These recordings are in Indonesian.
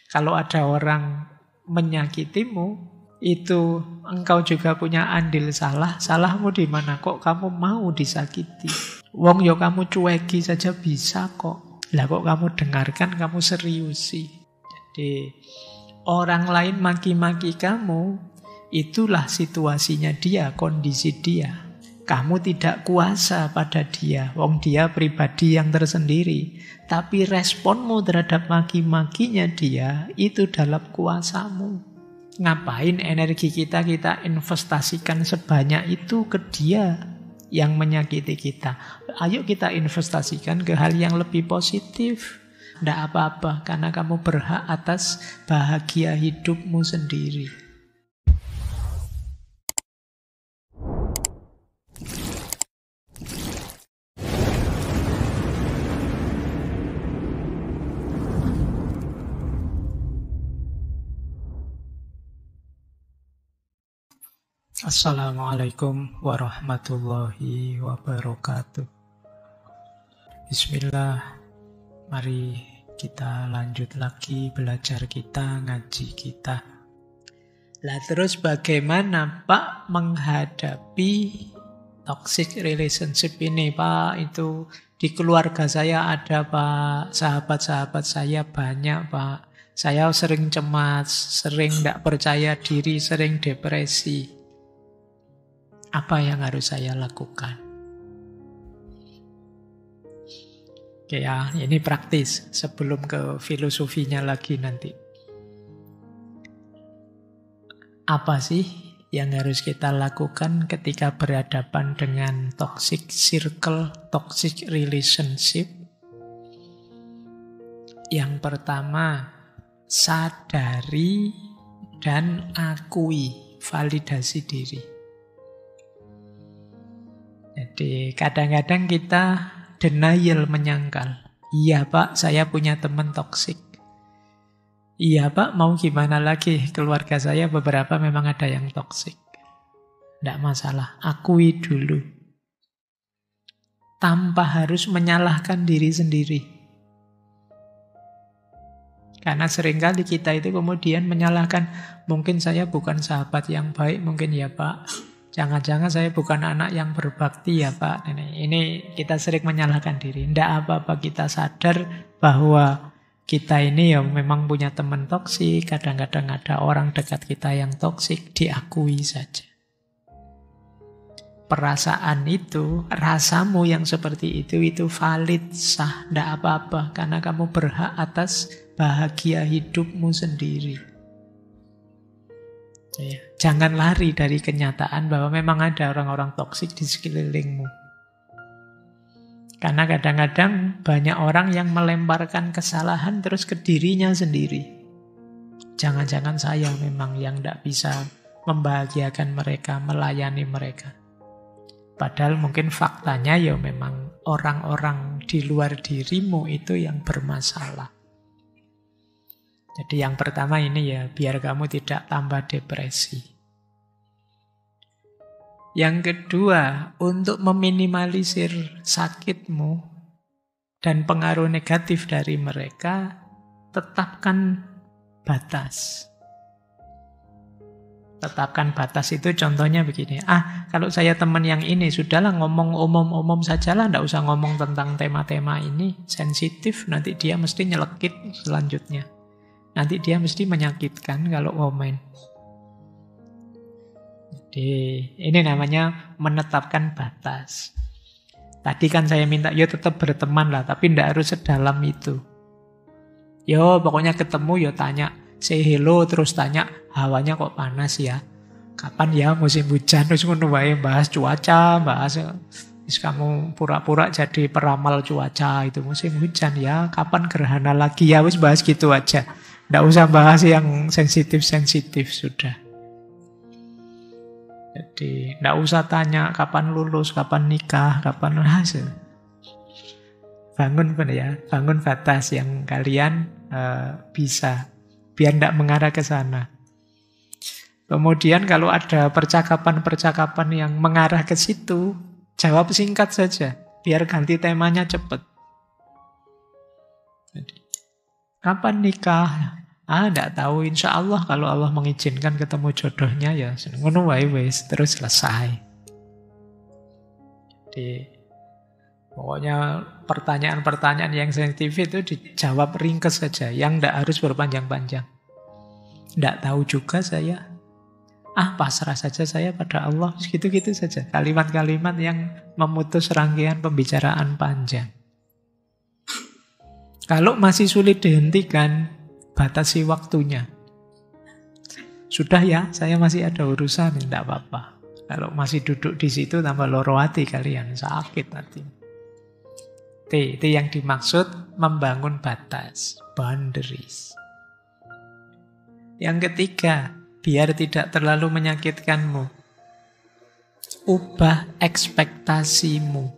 Kalau ada orang menyakitimu, itu engkau juga punya andil salah. Salahmu di mana? Kok kamu mau disakiti? Wong yo kamu cueki saja bisa kok. Lah kok kamu dengarkan, kamu seriusi. Jadi orang lain maki-maki kamu, itulah situasinya dia, kondisi dia. Kamu tidak kuasa pada dia. Wong dia pribadi yang tersendiri. Tapi responmu terhadap maki-makinya dia, itu dalam kuasamu. Ngapain energi kita investasikan sebanyak itu ke dia yang menyakiti kita? Ayo kita investasikan ke hal yang lebih positif. Tidak apa-apa, karena kamu berhak atas bahagia hidupmu sendiri. Assalamualaikum warahmatullahi wabarakatuh. Bismillah. Mari kita lanjut lagi belajar kita, ngaji kita. Lah terus bagaimana Pak menghadapi toxic relationship ini Pak? Itu di keluarga saya ada Pak, sahabat-sahabat saya banyak Pak. Saya sering cemas, sering tidak percaya diri, sering depresi. Apa yang harus saya lakukan? Oke ya, ini praktis sebelum ke filosofinya lagi nanti. Apa sih yang harus kita lakukan ketika berhadapan dengan toxic circle, toxic relationship? Yang pertama, sadari dan akui, validasi diri. Jadi kadang-kadang kita denial, menyangkal. Iya Pak, saya punya teman toksik. Iya Pak, mau gimana lagi? Keluarga saya beberapa memang ada yang toksik. Tidak masalah, akui dulu. Tanpa harus menyalahkan diri sendiri. Karena seringkali kita itu kemudian menyalahkan, mungkin saya bukan sahabat yang baik, mungkin ya Pak. Jangan-jangan saya bukan anak yang berbakti ya Pak. Ini kita sering menyalahkan diri. Tidak apa-apa kita sadar bahwa kita ini ya memang punya teman toksik. Kadang-kadang ada orang dekat kita yang toksik. Diakui saja. Perasaan itu, rasamu yang seperti itu valid, sah. Tidak apa-apa. Karena kamu berhak atas bahagia hidupmu sendiri. Jangan lari dari kenyataan bahwa memang ada orang-orang toksik di sekelilingmu. Karena kadang-kadang banyak orang yang melemparkan kesalahan terus ke dirinya sendiri. Jangan-jangan saya memang yang tidak bisa membahagiakan mereka, melayani mereka. Padahal mungkin faktanya ya memang orang-orang di luar dirimu itu yang bermasalah. Jadi yang pertama ini ya, biar kamu tidak tambah depresi. Yang kedua, untuk meminimalisir sakitmu dan pengaruh negatif dari mereka, tetapkan batas. Tetapkan batas itu contohnya begini. Kalau saya teman yang ini, sudahlah ngomong umum-umum sajalah, tidak usah ngomong tentang tema-tema ini. Sensitif, nanti dia mesti nyelekit selanjutnya. Nanti dia mesti menyakitkan kalau komen. Jadi ini namanya menetapkan batas. Tadi kan saya minta, yo tetap berteman lah, tapi tidak harus sedalam itu. Yo pokoknya ketemu, yo tanya, say hello, terus tanya, hawanya kok panas ya? Kapan ya musim hujan? Terus ngono wae, bahas cuaca, bahas kamu pura-pura jadi peramal cuaca itu musim hujan ya. Kapan gerhana lagi ya? Wis bahas gitu aja. Tidak usah bahas yang sensitif-sensitif sudah. Jadi tidak usah tanya kapan lulus, kapan nikah, kapan hasil. Bangun batas yang kalian bisa, biar tidak mengarah ke sana. Kemudian kalau ada percakapan-percakapan yang mengarah ke situ, jawab singkat saja, biar ganti temanya cepat. Jadi, kapan nikah? Enggak tahu, insya Allah kalau Allah mengizinkan ketemu jodohnya ya ngono wae wis, terus selesai. Jadi pokoknya pertanyaan-pertanyaan yang sensitif itu dijawab ringkes saja, yang enggak harus berpanjang-panjang. Enggak tahu juga saya. Pasrah saja saya pada Allah. Gitu-gitu saja. Kalimat-kalimat yang memutus rangkaian pembicaraan panjang. Kalau masih sulit dihentikan, batasi waktunya. Sudah ya, saya masih ada urusan, tidak apa-apa. Kalau masih duduk di situ tambah loro hati kalian, sakit hati. Itu yang dimaksud membangun batas, boundaries. Yang ketiga, biar tidak terlalu menyakitkanmu, ubah ekspektasimu.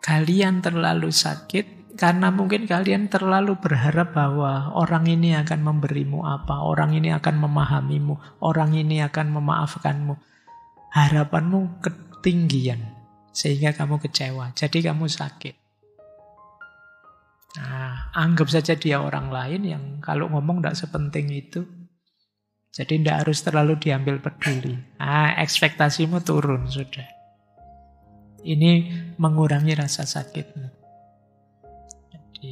Kalian terlalu sakit karena mungkin kalian terlalu berharap bahwa orang ini akan memberimu apa, orang ini akan memahamimu, orang ini akan memaafkanmu. Harapanmu ketinggian sehingga kamu kecewa, jadi kamu sakit. Nah, anggap saja dia orang lain yang kalau ngomong tidak sepenting itu. Jadi tidak harus terlalu diambil peduli. Ekspektasimu turun sudah. Ini mengurangi rasa sakitmu. Jadi,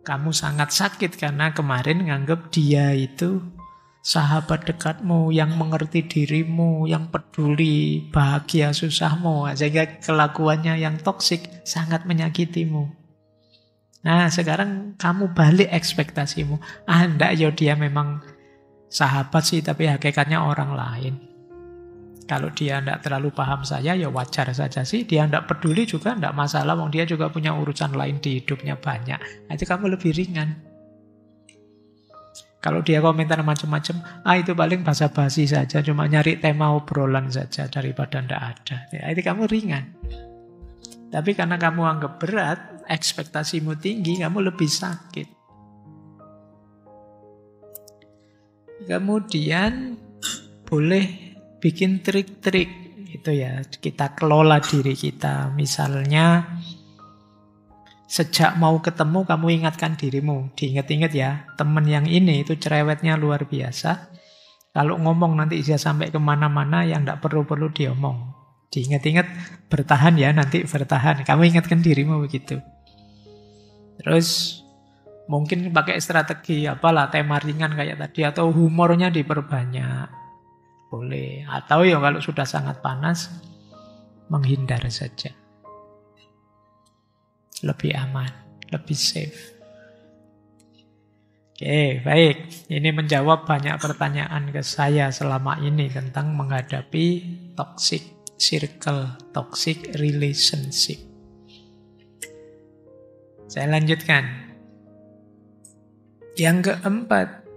kamu sangat sakit karena kemarin nganggap dia itu sahabat dekatmu, yang mengerti dirimu, yang peduli bahagia susahmu. Sehingga kelakuannya yang toksik sangat menyakitimu. Nah, sekarang kamu balik ekspektasimu. Enggak, ya dia memang sahabat sih, tapi hakikatnya orang lain. Kalau dia enggak terlalu paham saya, ya wajar saja sih. Dia enggak peduli juga, enggak masalah. Dia juga punya urusan lain di hidupnya banyak. Itu kamu lebih ringan. Kalau dia komentar macam-macam, itu paling basa-basi saja. Cuma nyari tema obrolan saja daripada enggak ada. Itu kamu ringan. Tapi karena kamu anggap berat, ekspektasimu tinggi, kamu lebih sakit. Kemudian boleh bikin trik-trik itu ya, kita kelola diri kita. Misalnya sejak mau ketemu kamu ingatkan dirimu, diingat-ingat ya, teman yang ini itu cerewetnya luar biasa. Kalau ngomong nanti bisa sampai kemana-mana yang tidak perlu-perlu diomong. Diingat-ingat, bertahan ya, nanti bertahan. Kamu ingatkan dirimu begitu. Terus mungkin pakai strategi apalah, tema ringan kayak tadi, atau humornya diperbanyak. Boleh. Atau ya kalau sudah sangat panas, menghindar saja. Lebih aman, lebih safe. Oke, baik. Ini menjawab banyak pertanyaan ke saya selama ini tentang menghadapi toxic circle, toxic relationship. Saya lanjutkan. Yang keempat,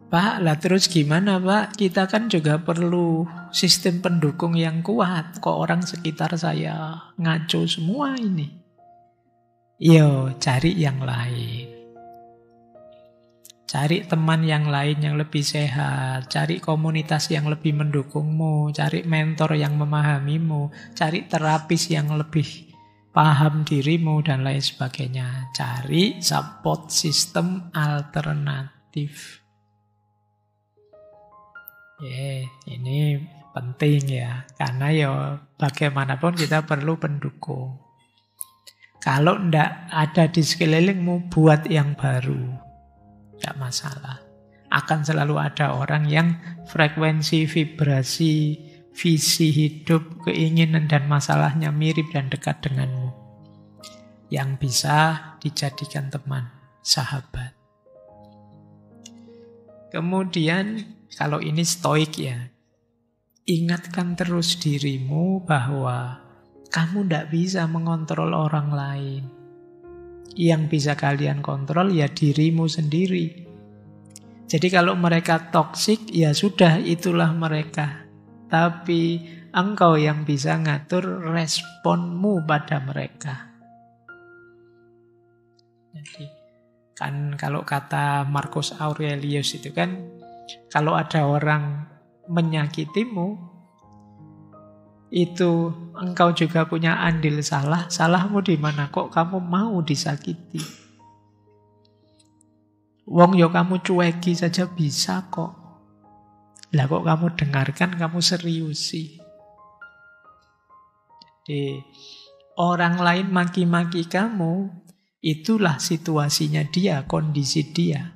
Pak, lah terus gimana Pak? Kita kan juga perlu sistem pendukung yang kuat. Kok orang sekitar saya ngaco semua ini? Yo, cari yang lain. Cari teman yang lain yang lebih sehat, cari komunitas yang lebih mendukungmu, cari mentor yang memahamimu, cari terapis yang lebih paham dirimu, dan lain sebagainya. Cari support system alternatif. Ini penting ya, karena ya bagaimanapun kita perlu pendukung. Kalau ndak ada di sekelilingmu, buat yang baru. Tidak masalah. Akan selalu ada orang yang frekuensi, vibrasi, visi hidup, keinginan dan masalahnya mirip dan dekat denganmu. Yang bisa dijadikan teman, sahabat. Kemudian, kalau ini stoik ya, ingatkan terus dirimu bahwa kamu tidak bisa mengontrol orang lain. Yang bisa kalian kontrol ya dirimu sendiri. Jadi kalau mereka toksik, ya sudah, itulah mereka. Tapi engkau yang bisa ngatur responmu pada mereka. Jadi kan kalau kata Marcus Aurelius itu kan, kalau ada orang menyakitimu, itu engkau juga punya andil salah. Salahmu di mana? Kok kamu mau disakiti? Wong yo kamu cueki saja bisa kok. Lah kok kamu dengarkan, kamu seriusi. Jadi orang lain maki-maki kamu, itulah situasinya dia, kondisi dia.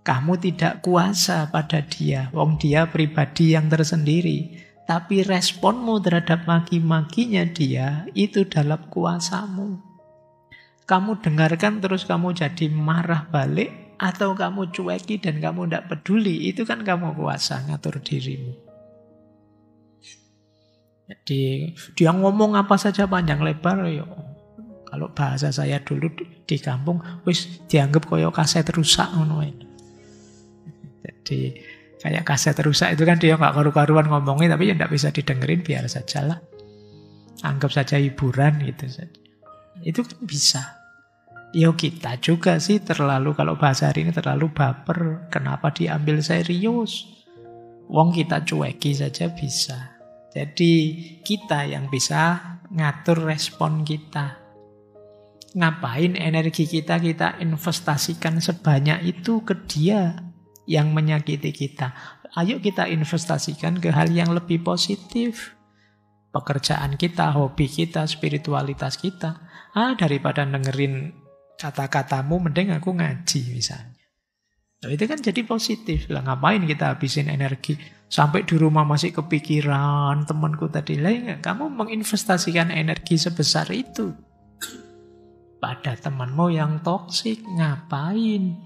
Kamu tidak kuasa pada dia, wong dia pribadi yang tersendiri. Tapi responmu terhadap maki-makinya dia, itu dalam kuasamu. Kamu dengarkan terus kamu jadi marah balik, atau kamu cueki dan kamu tidak peduli, itu kan kamu kuasa ngatur dirimu. Jadi dia ngomong apa saja panjang lebar, yo. Kalau bahasa saya dulu di kampung, wis dianggap koyo kaset rusak ngono. Jadi kayak kaset rusak itu kan dia nggak karu-karuan ngomongnya, tapi ya nggak bisa didengerin, biar sajalah. Anggap saja hiburan gitu saja. Itu kan bisa. Yo kita juga sih terlalu, kalau bahasa hari ini terlalu baper. Kenapa diambil serius? Wong kita cueki saja bisa. Jadi kita yang bisa ngatur respon kita. Ngapain energi kita investasikan sebanyak itu ke dia yang menyakiti kita. Ayo kita investasikan ke hal yang lebih positif. Pekerjaan kita, hobi kita, spiritualitas kita. Daripada dengerin kata-katamu, mending aku ngaji misalnya. Nah, itu kan jadi positif. Lah ngapain kita habisin energi sampai di rumah masih kepikiran temanku tadi. Lah kamu menginvestasikan energi sebesar itu pada temanmu yang toksik, ngapain?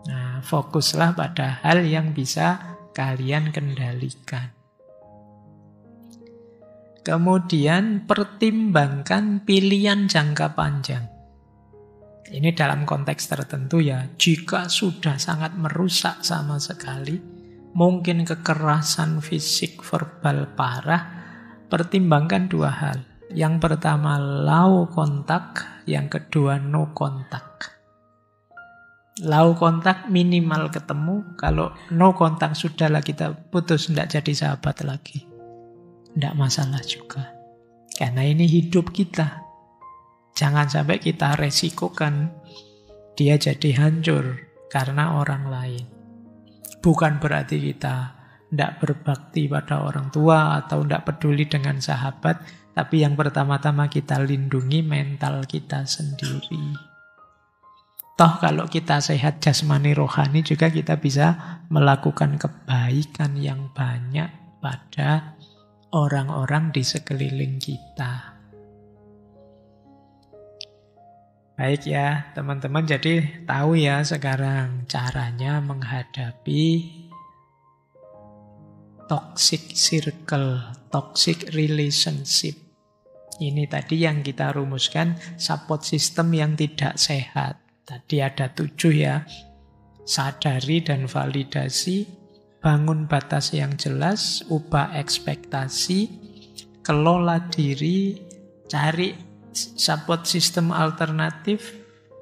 Nah, fokuslah pada hal yang bisa kalian kendalikan. Kemudian pertimbangkan pilihan jangka panjang. Ini dalam konteks tertentu ya, jika sudah sangat merusak sama sekali, mungkin kekerasan fisik verbal parah, pertimbangkan dua hal. Yang pertama low kontak, yang kedua no kontak. Low kontak minimal ketemu, kalau no kontak sudahlah kita putus, tidak jadi sahabat lagi. Tidak masalah juga. Karena ini hidup kita. Jangan sampai kita resikokan dia jadi hancur karena orang lain. Bukan berarti kita tidak berbakti pada orang tua atau tidak peduli dengan sahabat, tapi yang pertama-tama kita lindungi mental kita sendiri. Toh kalau kita sehat jasmani rohani juga kita bisa melakukan kebaikan yang banyak pada orang-orang di sekeliling kita. Baik ya teman-teman, jadi tahu ya sekarang caranya menghadapi toxic circle, toxic relationship. Ini tadi yang kita rumuskan, support system yang tidak sehat. Tadi ada 7 ya, sadari dan validasi, bangun batas yang jelas, ubah ekspektasi, kelola diri, cari support system alternatif,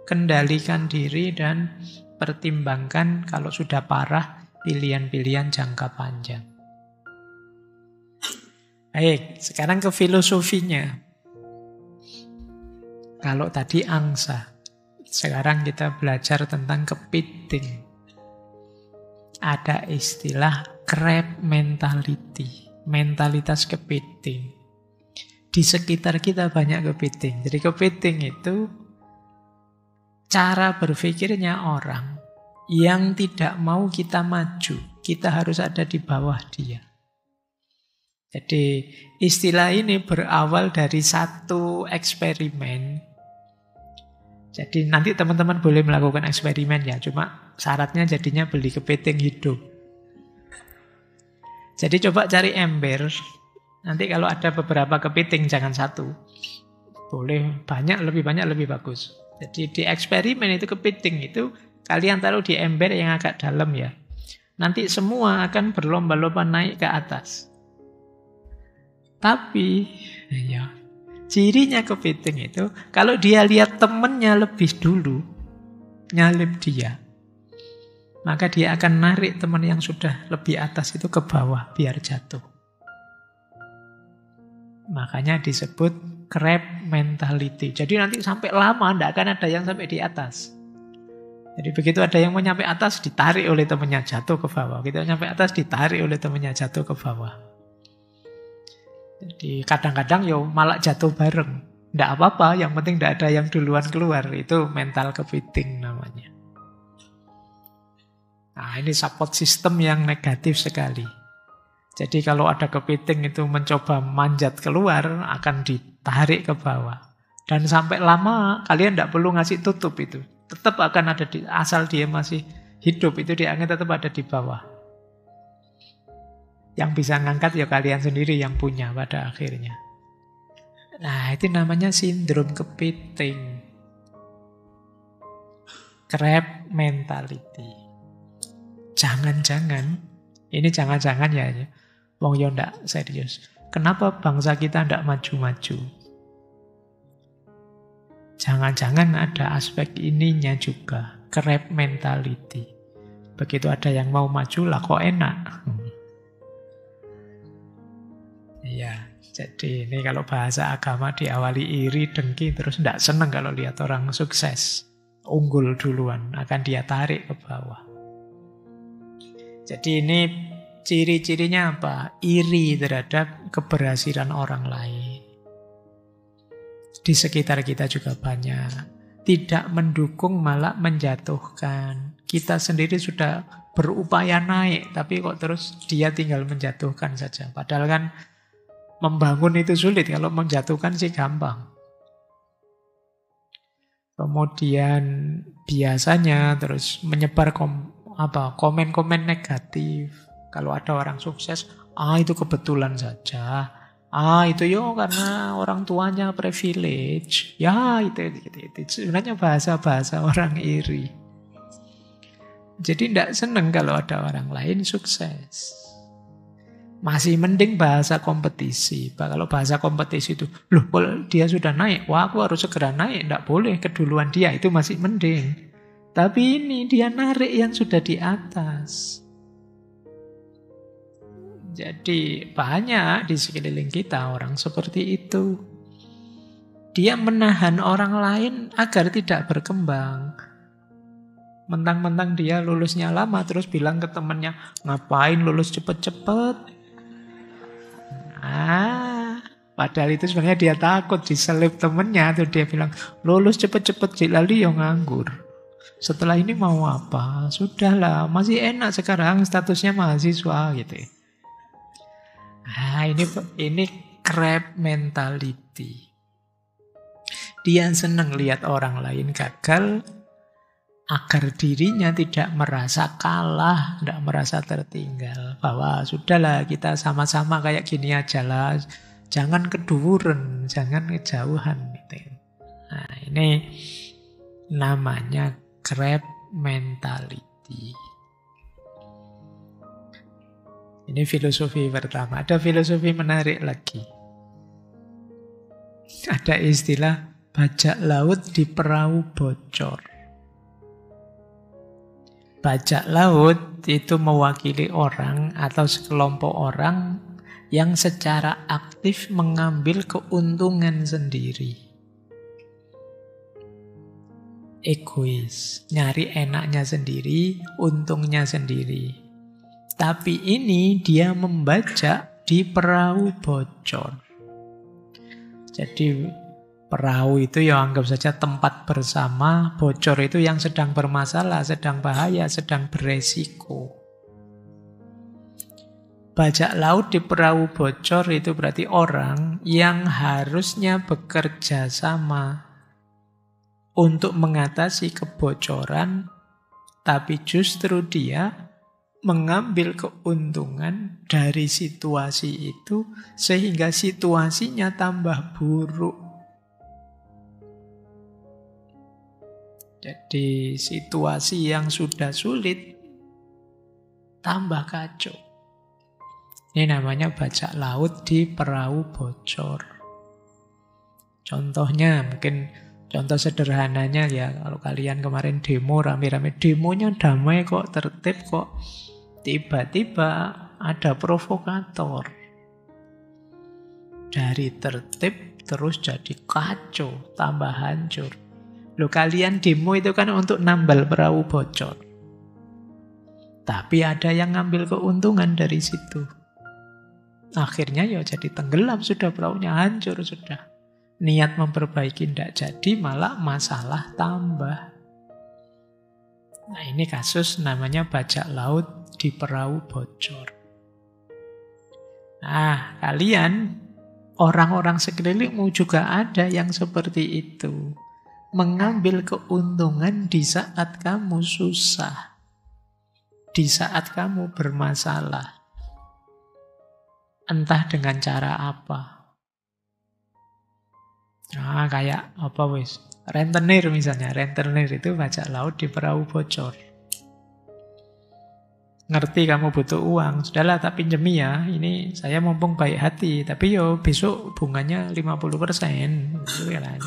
kendalikan diri, dan pertimbangkan kalau sudah parah pilihan-pilihan jangka panjang. Baik, sekarang ke filosofinya. Kalau tadi angsa, sekarang kita belajar tentang kepiting. Ada istilah crab mentality, mentalitas kepiting. Di sekitar kita banyak kepiting. Jadi kepiting itu cara berpikirnya orang yang tidak mau kita maju. Kita harus ada di bawah dia. Jadi istilah ini berawal dari satu eksperimen. Jadi nanti teman-teman boleh melakukan eksperimen ya. Cuma syaratnya jadinya beli kepiting hidup. Jadi coba cari ember. Nanti kalau ada beberapa kepiting, jangan satu. Boleh banyak, lebih bagus. Jadi di eksperimen itu kepiting itu, kalian taruh di ember yang agak dalam ya. Nanti semua akan berlomba-lomba naik ke atas. Tapi, ya, cirinya kepiting itu, kalau dia lihat temennya lebih dulu, nyalip dia, maka dia akan narik teman yang sudah lebih atas itu ke bawah, biar jatuh. Makanya disebut crab mentality. Jadi nanti sampai lama tidak akan ada yang sampai di atas. Jadi begitu ada yang mau nyampe atas, ditarik oleh temannya, jatuh ke bawah. Begitu nyampe atas, ditarik oleh temannya, jatuh ke bawah. Jadi kadang-kadang yo malah jatuh bareng. Tidak apa-apa, yang penting tidak ada yang duluan keluar. Itu mental kepiting namanya. Nah, ini support system yang negatif sekali. Jadi kalau ada kepiting itu mencoba manjat keluar, akan ditarik ke bawah. Dan sampai lama, kalian tidak perlu ngasih tutup itu. Tetap akan ada asal dia masih hidup, itu dia akan tetap ada di bawah. Yang bisa ngangkat ya kalian sendiri yang punya pada akhirnya. Nah, itu namanya sindrom kepiting. Crab mentality. Jangan-jangan, ini jangan-jangan ya, wong yo ndak serius. Kenapa bangsa kita ndak maju-maju? Jangan-jangan ada aspek ininya juga, crab mentality. Begitu ada yang mau maju lah kok enak. Iya, jadi ini kalau bahasa agama diawali iri, dengki, terus ndak seneng kalau lihat orang sukses. Unggul duluan, akan dia tarik ke bawah. Jadi ini ciri-cirinya apa? Iri terhadap keberhasilan orang lain. Di sekitar kita juga banyak. Tidak mendukung, malah menjatuhkan. Kita sendiri sudah berupaya naik, tapi kok terus dia tinggal menjatuhkan saja. Padahal kan membangun itu sulit, kalau menjatuhkan sih gampang. Kemudian biasanya terus menyebar komen-komen negatif. Kalau ada orang sukses, itu kebetulan saja. Itu yo karena orang tuanya privilege. Ya, itu. Sebenarnya bahasa-bahasa orang iri. Jadi tidak senang kalau ada orang lain sukses. Masih mending bahasa kompetisi. Kalau bahasa kompetisi itu, loh kalau dia sudah naik, wah aku harus segera naik. Tidak boleh keduluan dia, itu masih mending. Tapi ini dia narik yang sudah di atas. Jadi banyak di sekeliling kita orang seperti itu. Dia menahan orang lain agar tidak berkembang. Mentang-mentang dia lulusnya lama terus bilang ke temannya, ngapain lulus cepet-cepet? Padahal itu sebenarnya dia takut diselip temannya. Tuh dia bilang, lulus cepet-cepet lalu yang nganggur. Setelah ini mau apa? Sudahlah, masih enak sekarang statusnya mahasiswa gitu. Ini crab mentality. Dia senang lihat orang lain gagal agar dirinya tidak merasa kalah, tidak merasa tertinggal. Bahwa sudahlah kita sama-sama kayak gini aja lah. Jangan keduren, jangan kejauhan. Gitu. Nah, ini namanya crab mentality. Ini filosofi pertama. Ada filosofi menarik lagi. Ada istilah bajak laut di perahu bocor. Bajak laut itu mewakili orang atau sekelompok orang yang secara aktif mengambil keuntungan sendiri. Egois, nyari enaknya sendiri, untungnya sendiri. Tapi ini dia membajak di perahu bocor. Jadi perahu itu ya anggap saja tempat bersama, bocor itu yang sedang bermasalah, sedang bahaya, sedang beresiko. Bajak laut di perahu bocor itu berarti orang yang harusnya bekerja sama untuk mengatasi kebocoran, tapi justru dia mengambil keuntungan dari situasi itu sehingga situasinya tambah buruk. Jadi situasi yang sudah sulit tambah kacau. Ini namanya bajak laut di perahu bocor. Contohnya mungkin contoh sederhananya ya, kalau kalian kemarin demo rame-rame, demonya damai kok, tertib kok, tiba-tiba ada provokator. Dari tertib terus jadi kacau, tambah hancur. Loh, kalian demo itu kan untuk nambal perahu bocor. Tapi ada yang ngambil keuntungan dari situ. Akhirnya ya jadi tenggelam sudah, perahunya hancur sudah. Niat memperbaiki tidak jadi, malah masalah tambah. Nah, ini kasus namanya bajak laut di perahu bocor. Nah, kalian, orang-orang sekelilingmu juga ada yang seperti itu. Mengambil keuntungan di saat kamu susah. Di saat kamu bermasalah. Entah dengan cara apa. Nah, kayak apa wis? Rentenir misalnya. Rentenir itu bajak laut di perahu bocor. Ngerti kamu butuh uang, sudahlah tak pinjemi ya. Ini saya mumpung baik hati, tapi yo besok bunganya 50%. Gitu kan.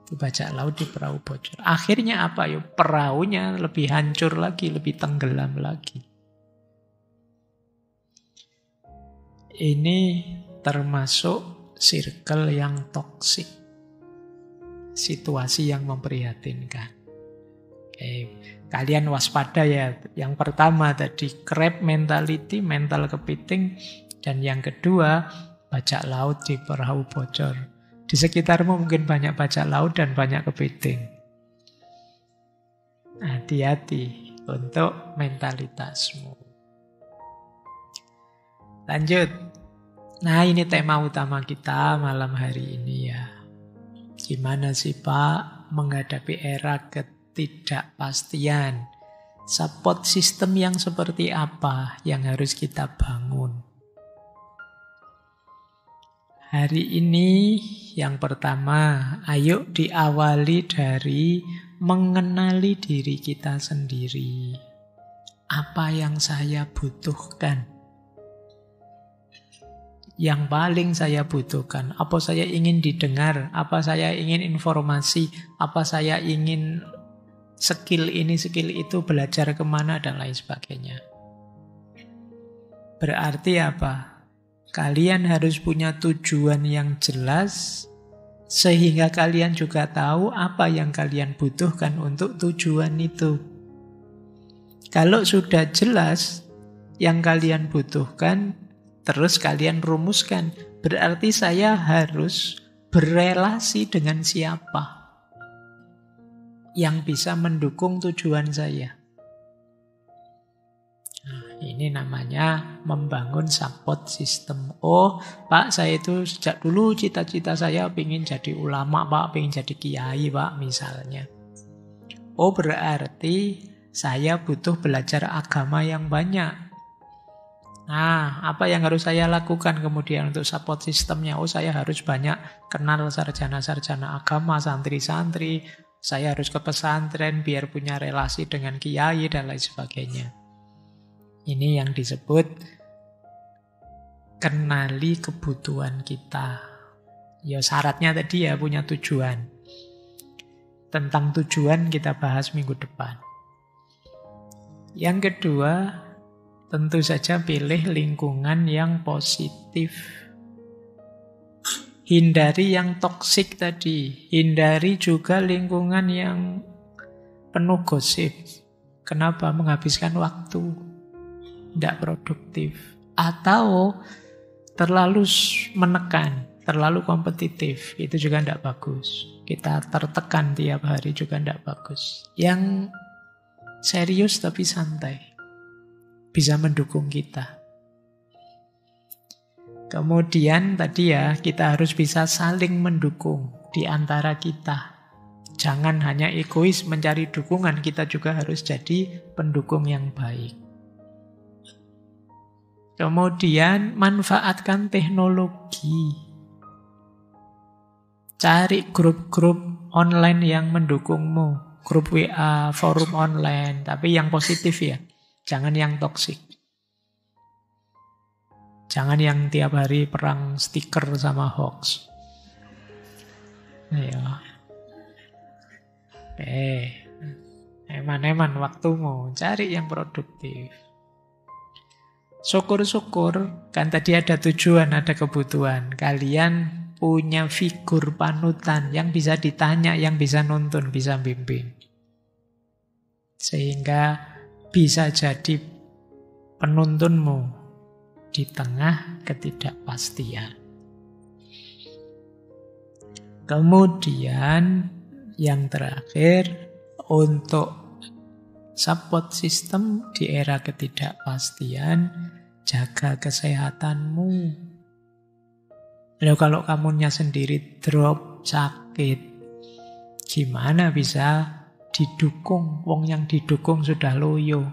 Itu bajak laut di perahu bocor. Akhirnya apa yo? Perahunya lebih hancur lagi, lebih tenggelam lagi. Ini termasuk circle yang toksik. Situasi yang memprihatinkan. Oke, kalian waspada ya. Yang pertama tadi crab mentality, mental kepiting. Dan yang kedua, bajak laut di perahu bocor. Di sekitarmu mungkin banyak bajak laut dan banyak kepiting. Hati-hati untuk mentalitasmu. Lanjut. Nah, ini tema utama kita malam hari ini ya. Gimana sih Pak menghadapi era ketidakpastian? Support system yang seperti apa yang harus kita bangun? Hari ini yang pertama, ayo diawali dari mengenali diri kita sendiri. Apa yang saya butuhkan? Yang paling saya butuhkan, apa saya ingin didengar, apa saya ingin informasi, apa saya ingin skill ini, skill itu, belajar kemana, dan lain sebagainya. Berarti apa? Kalian harus punya tujuan yang jelas, sehingga kalian juga tahu apa yang kalian butuhkan untuk tujuan itu. Kalau sudah jelas yang kalian butuhkan, terus kalian rumuskan, berarti saya harus berelasi dengan siapa yang bisa mendukung tujuan saya. Nah, ini namanya membangun support system. Oh, Pak, saya itu sejak dulu cita-cita saya pengen jadi ulama, Pak, pengen jadi kiai, Pak, misalnya. Oh, berarti saya butuh belajar agama yang banyak. Nah, apa yang harus saya lakukan kemudian untuk support sistemnya? Oh, saya harus banyak kenal sarjana-sarjana agama, santri-santri. Saya harus ke pesantren biar punya relasi dengan kiai dan lain sebagainya. Ini yang disebut kenali kebutuhan kita. Ya, syaratnya tadi ya punya tujuan. Tentang tujuan kita bahas minggu depan. Yang kedua, tentu saja pilih lingkungan yang positif. Hindari yang toksik tadi. Hindari juga lingkungan yang penuh gosip. Kenapa? Menghabiskan waktu. Tidak produktif. Atau terlalu menekan, terlalu kompetitif. Itu juga tidak bagus. Kita tertekan tiap hari juga tidak bagus. Yang serius tapi santai. Bisa mendukung kita. Kemudian tadi ya, kita harus bisa saling mendukung di antara kita. Jangan hanya egois mencari dukungan, kita juga harus jadi pendukung yang baik. Kemudian manfaatkan teknologi. Cari grup-grup online yang mendukungmu. Grup WA, forum online, tapi yang positif ya. Jangan yang toksik. Jangan yang tiap hari perang stiker sama hoax. Ayo. Eman-eman waktumu. Cari yang produktif. Syukur-syukur. Kan tadi ada tujuan, ada kebutuhan. Kalian punya figur panutan yang bisa ditanya, yang bisa nuntun, bisa bimbing. Sehingga bisa jadi penuntunmu di tengah ketidakpastian. Kemudian yang terakhir, untuk support system di era ketidakpastian, jaga kesehatanmu. Lalu kalau kamunya sendiri drop, sakit, gimana bisa didukung? Wong yang didukung sudah loyo.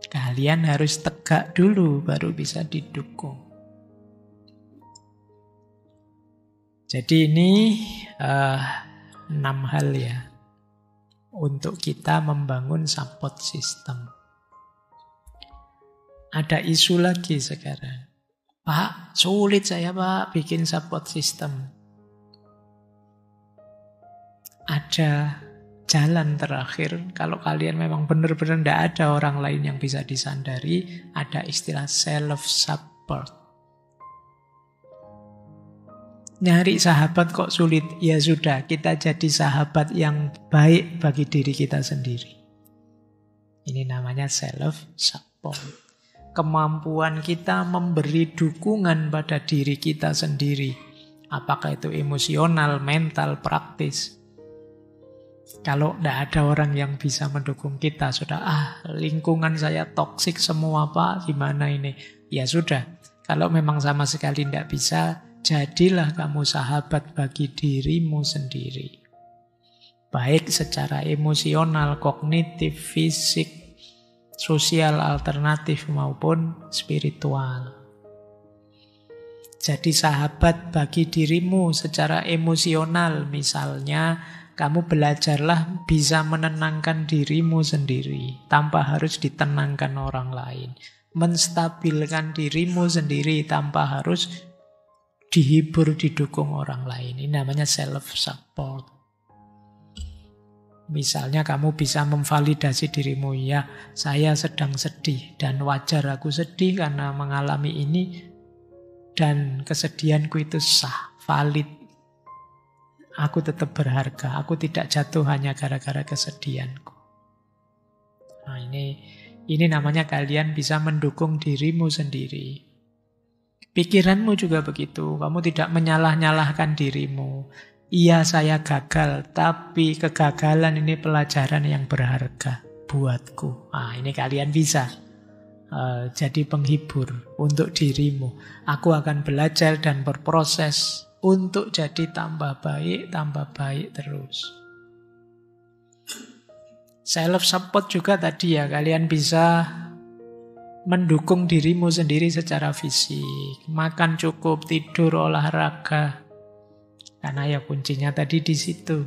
Kalian harus tegak dulu baru bisa didukung. Jadi ini 6 hal ya untuk kita membangun support system. Ada isu lagi sekarang. Pak, sulit saya Pak bikin support system. Ada jalan terakhir, kalau kalian memang benar-benar tidak ada orang lain yang bisa disandari, ada istilah self-support. Nyari sahabat kok sulit? Ya sudah, kita jadi sahabat yang baik bagi diri kita sendiri. Ini namanya self-support. Kemampuan kita memberi dukungan pada diri kita sendiri. Apakah itu emosional, mental, praktis. Kalau tidak ada orang yang bisa mendukung kita, sudah lingkungan saya toksik semua Pak, gimana ini? Ya sudah, kalau memang sama sekali tidak bisa, jadilah kamu sahabat bagi dirimu sendiri. Baik secara emosional, kognitif, fisik, sosial, alternatif maupun spiritual. Jadi sahabat bagi dirimu secara emosional, misalnya kamu belajarlah bisa menenangkan dirimu sendiri tanpa harus ditenangkan orang lain. Menstabilkan dirimu sendiri tanpa harus dihibur, didukung orang lain. Ini namanya self-support. Misalnya kamu bisa memvalidasi dirimu, ya saya sedang sedih dan wajar aku sedih karena mengalami ini dan kesedihanku itu sah, valid. Aku tetap berharga, aku tidak jatuh hanya gara-gara kesedihanku. Nah ini namanya kalian bisa mendukung dirimu sendiri. Pikiranmu juga begitu, kamu tidak menyalah-nyalahkan dirimu. Iya saya gagal, tapi kegagalan ini pelajaran yang berharga buatku. Nah ini kalian bisa jadi penghibur untuk dirimu. Aku akan belajar dan berproses untuk jadi tambah baik terus. Self-support juga tadi ya, kalian bisa mendukung dirimu sendiri secara fisik. Makan cukup, tidur, olahraga. Karena ya kuncinya tadi di situ.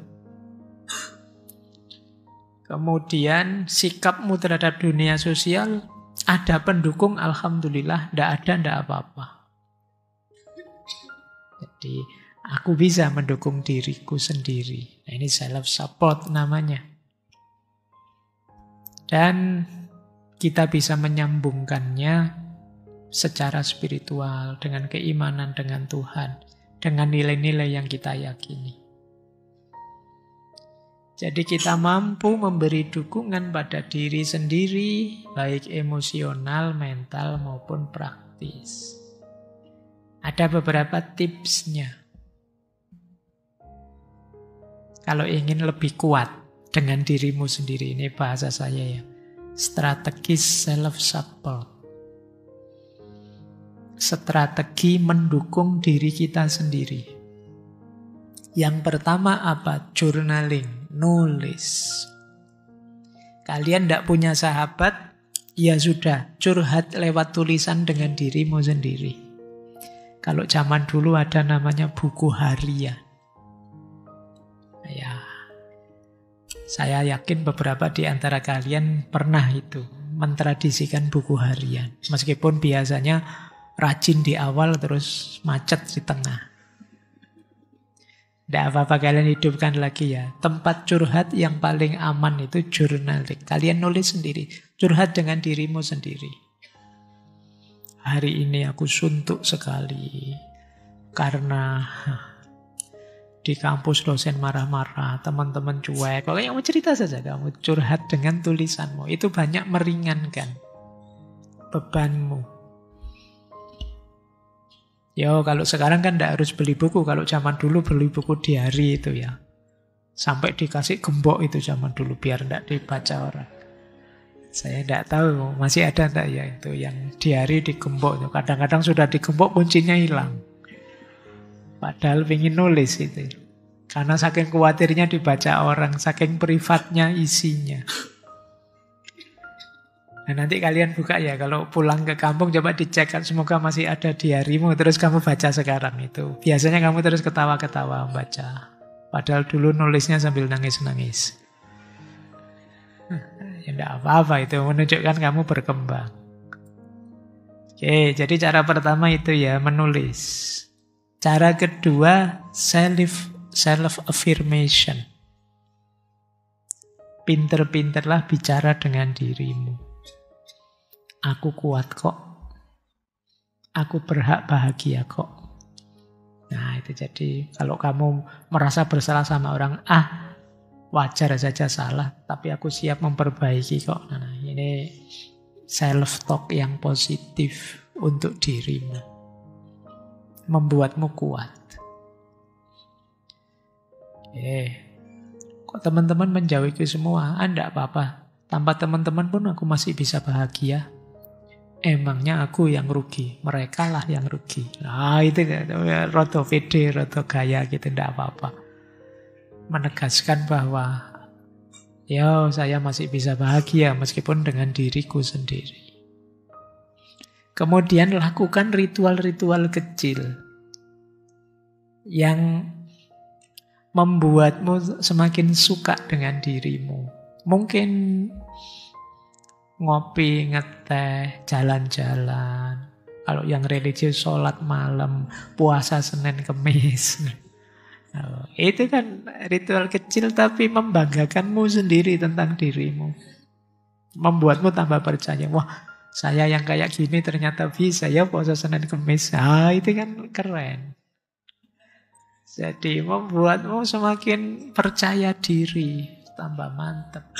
Kemudian sikapmu terhadap dunia sosial, ada pendukung, alhamdulillah. Tidak apa-apa. Jadi aku bisa mendukung diriku sendiri. Nah, ini self-support namanya. Dan kita bisa menyambungkannya secara spiritual, dengan keimanan dengan Tuhan, dengan nilai-nilai yang kita yakini. Jadi kita mampu memberi dukungan pada diri sendiri, baik emosional, mental, maupun praktis. Ada beberapa tipsnya. Kalau ingin lebih kuat dengan dirimu sendiri, ini bahasa saya ya. Strategis self-support. Strategi mendukung diri kita sendiri. Yang pertama apa? Journaling, nulis. Kalian tidak punya sahabat, ya sudah, curhat lewat tulisan dengan dirimu sendiri. Kalau zaman dulu ada namanya buku harian. Ya, saya yakin beberapa di antara kalian pernah itu mentradisikan buku harian. Meskipun biasanya rajin di awal terus macet di tengah. Tidak apa-apa, kalian hidupkan lagi ya. Tempat curhat yang paling aman itu journaling. Kalian nulis sendiri. Curhat dengan dirimu sendiri. Hari ini aku suntuk sekali. karena di kampus dosen marah-marah, teman-teman cuek. Pokoknya kamu cerita saja, kamu curhat dengan tulisanmu. Itu banyak meringankan bebanmu. Yo, kalau sekarang kan tidak harus beli buku. Kalau zaman dulu beli buku diari itu ya. Sampai dikasih gembok itu zaman dulu biar tidak dibaca orang. Saya tidak tahu masih ada tidak ya itu yang diari digembok. Kadang-kadang sudah digembok kuncinya hilang. Padahal ingin nulis itu. Karena saking khawatirnya dibaca orang, saking privatnya isinya. Nah, nanti kalian buka ya, kalau pulang ke kampung coba dicek kan, semoga masih ada diarimu, terus kamu baca sekarang itu. Biasanya kamu terus ketawa-ketawa baca. Padahal dulu nulisnya sambil nangis-nangis. Ya enggak apa-apa, itu menunjukkan kamu berkembang. Oke, jadi cara pertama itu ya, menulis. Cara kedua, self-affirmation. Pinter-pinterlah bicara dengan dirimu. Aku kuat kok. Aku berhak bahagia kok. Nah, itu jadi kalau kamu merasa bersalah sama orang, wajar saja salah, tapi aku siap memperbaiki kok. Nah, ini self-talk yang positif untuk dirimu. Membuatmu kuat. Kok teman-teman menjauhiku semua? Enggak apa-apa. Tanpa teman-teman pun aku masih bisa bahagia. Emangnya aku yang rugi, mereka lah yang rugi. Nah itu roto pede, roto gaya gitu, tidak apa-apa. Menegaskan bahwa saya masih bisa bahagia meskipun dengan diriku sendiri. Kemudian lakukan ritual-ritual kecil yang membuatmu semakin suka dengan dirimu. Mungkin ngopi, ngeteh, jalan-jalan. Kalau yang religius, sholat malam, puasa Senin Kemis. Itu kan ritual kecil tapi membanggakanmu sendiri tentang dirimu. Membuatmu tambah percaya. Wah, saya yang kayak gini ternyata bisa ya puasa Senin Kemis. Itu kan keren. Jadi membuatmu semakin percaya diri, tambah mantap.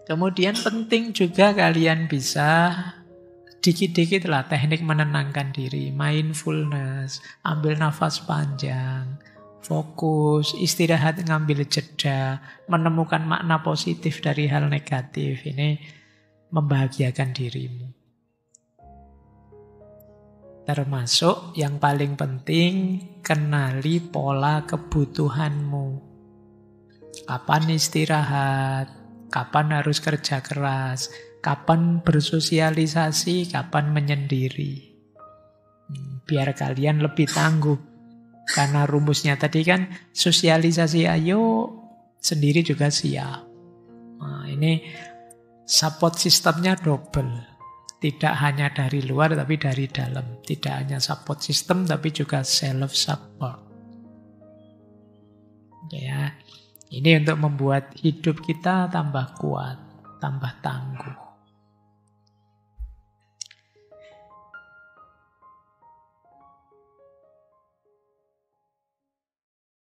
Kemudian penting juga kalian bisa dikit-dikit lah teknik menenangkan diri, mindfulness, ambil nafas panjang, fokus, istirahat, ngambil jeda, menemukan makna positif dari hal negatif. Ini membahagiakan dirimu. Termasuk yang paling penting, kenali pola kebutuhanmu. Kapan istirahat? Kapan harus kerja keras, kapan bersosialisasi, kapan menyendiri. Biar kalian lebih tangguh. Karena rumusnya tadi kan sosialisasi ayo, sendiri juga siap. Nah, ini support sistemnya double. Tidak hanya dari luar tapi dari dalam. Tidak hanya support system tapi juga self-support. Ya. Ini untuk membuat hidup kita tambah kuat, tambah tangguh.